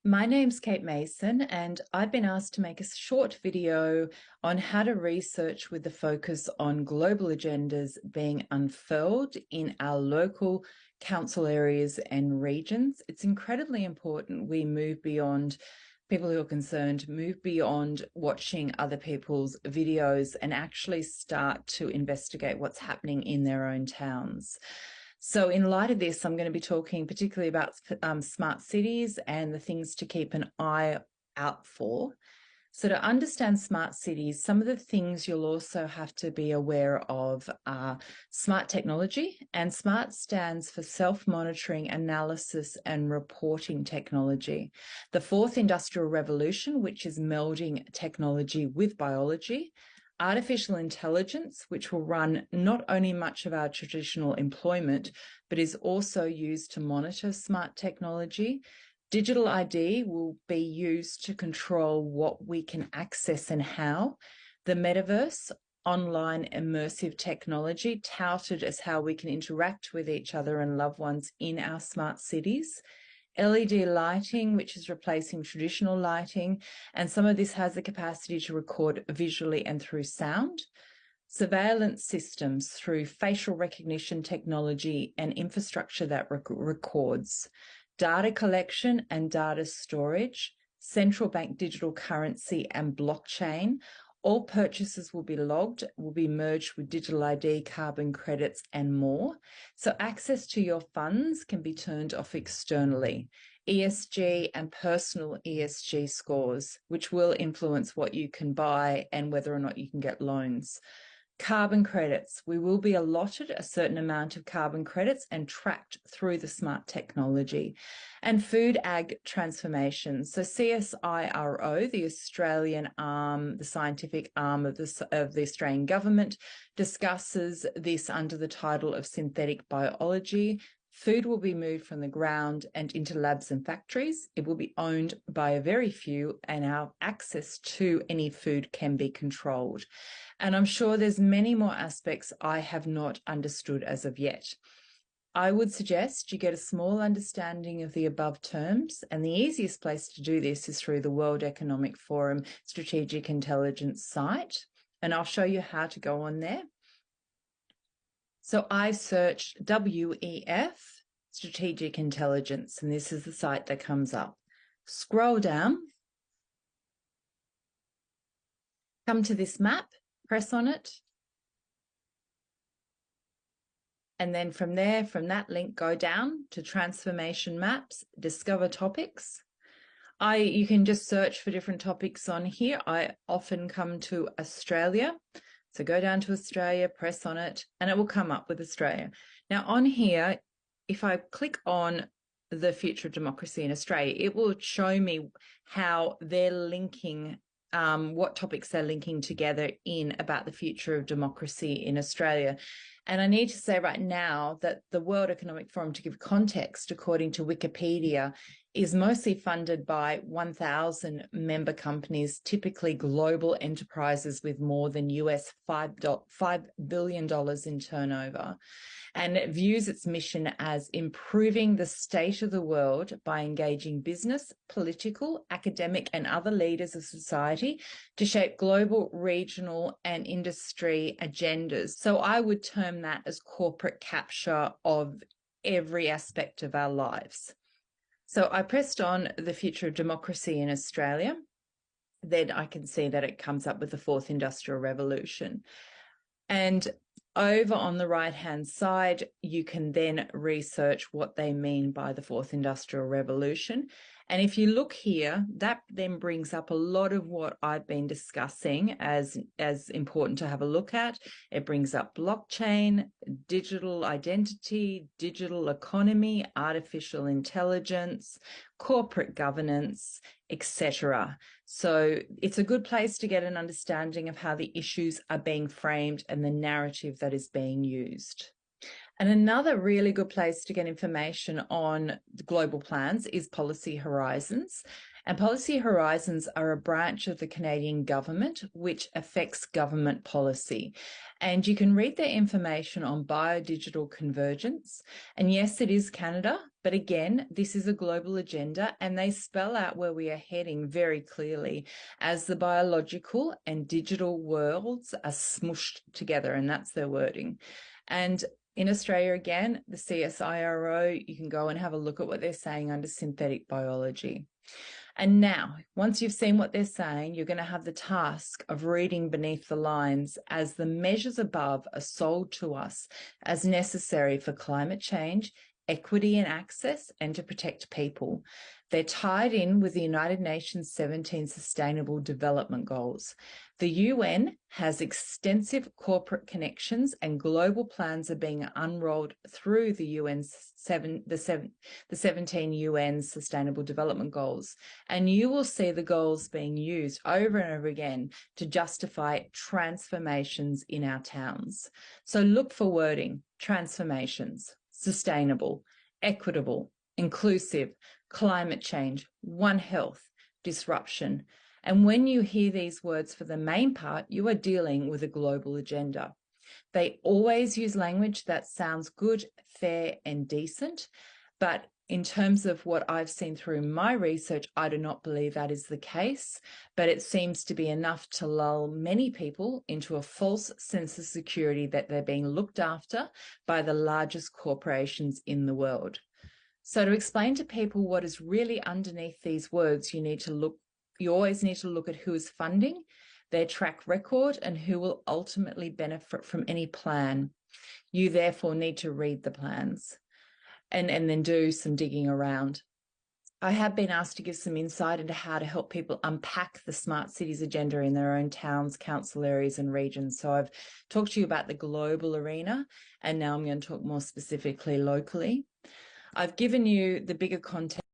My name's Kate Mason, and I've been asked to make a short video on how to research with the focus on global agendas being unfurled in our local council areas and regions. It's incredibly important we move beyond people who are concerned, move beyond watching other people's videos and actually start to investigate what's happening in their own towns. So in light of this, I'm going to be talking particularly about smart cities and the things to keep an eye out for. So to understand smart cities, some of the things you'll also have to be aware of are smart technology, and SMART stands for self-monitoring, analysis and reporting technology. The fourth industrial revolution, which is melding technology with biology. Artificial intelligence, which will run not only much of our traditional employment, but is also used to monitor smart technology. Digital ID will be used to control what we can access and how. The metaverse, online immersive technology, touted as how we can interact with each other and loved ones in our smart cities. LED lighting, which is replacing traditional lighting, and some of this has the capacity to record visually and through sound. Surveillance systems through facial recognition technology and infrastructure that records. Data collection and data storage, central bank digital currency and blockchain. All purchases will be logged, will be merged with digital ID, carbon credits, and more. So access to your funds can be turned off externally. ESG and personal ESG scores, which will influence what you can buy and whether or not you can get loans. Carbon credits. We will be allotted a certain amount of carbon credits and tracked through the smart technology. And food ag transformation. So CSIRO, the Australian arm, the scientific arm of the Australian government, discusses this under the title of synthetic biology. Food will be moved from the ground and into labs and factories. It will be owned by a very few, and our access to any food can be controlled. And I'm sure there's many more aspects I have not understood as of yet. I would suggest you get a small understanding of the above terms, and the easiest place to do this is through the World Economic Forum Strategic Intelligence site, and I'll show you how to go on there. So I searched WEF, Strategic Intelligence, and this is the site that comes up. Scroll down, come to this map, press on it, and then from there, from that link, go down to Transformation Maps, Discover Topics. You can just search for different topics on here. I often come to Australia. So go down to Australia, press on it, and it will come up with Australia. Now on here, if I click on the future of democracy in Australia, it will show me how they're linking, what topics they're linking together in about the future of democracy in Australia. And I need to say right now that the World Economic Forum, to give context, according to Wikipedia, is mostly funded by 1,000 member companies, typically global enterprises with more than $5 billion in turnover. And it views its mission as improving the state of the world by engaging business, political, academic, and other leaders of society to shape global, regional, and industry agendas. So I would term that as corporate capture of every aspect of our lives. So I pressed on the future of democracy in Australia. Then I can see that it comes up with the fourth industrial revolution. And over on the right-hand side, you can then research what they mean by the fourth industrial revolution. And if you look here, that then brings up a lot of what I've been discussing as important to have a look at. It brings up blockchain, digital identity, digital economy, artificial intelligence, corporate governance, etc. So it's a good place to get an understanding of how the issues are being framed and the narrative that is being used. And another really good place to get information on the global plans is Policy Horizons. And Policy Horizons are a branch of the Canadian government which affects government policy. And you can read their information on biodigital convergence. And yes, it is Canada, But again, this is a global agenda, and they spell out where we are heading very clearly as the biological and digital worlds are smushed together, and that's their wording. And in Australia, again, the CSIRO, you can go and have a look at what they're saying under synthetic biology. And now, once you've seen what they're saying, you're going to have the task of reading beneath the lines as the measures above are sold to us as necessary for climate change, equity and access, and to protect people. They're tied in with the United Nations 17 Sustainable Development Goals. The UN has extensive corporate connections, and global plans are being unrolled through the 17 UN Sustainable Development Goals. And you will see the goals being used over and over again to justify transformations in our towns. So look for wording: transformations, sustainable, equitable, inclusive, climate change, One Health, disruption. And when you hear these words for the main part, you are dealing with a global agenda. They always use language that sounds good, fair, and decent, but in terms of what I've seen through my research, I do not believe that is the case, but it seems to be enough to lull many people into a false sense of security that they're being looked after by the largest corporations in the world. So to explain to people what is really underneath these words, you always need to look at who is funding, their track record, and who will ultimately benefit from any plan. You therefore need to read the plans and then do some digging around. I have been asked to give some insight into how to help people unpack the smart cities agenda in their own towns, council areas, and regions. So I've talked to you about the global arena, and now I'm going to talk more specifically locally. I've given you the bigger context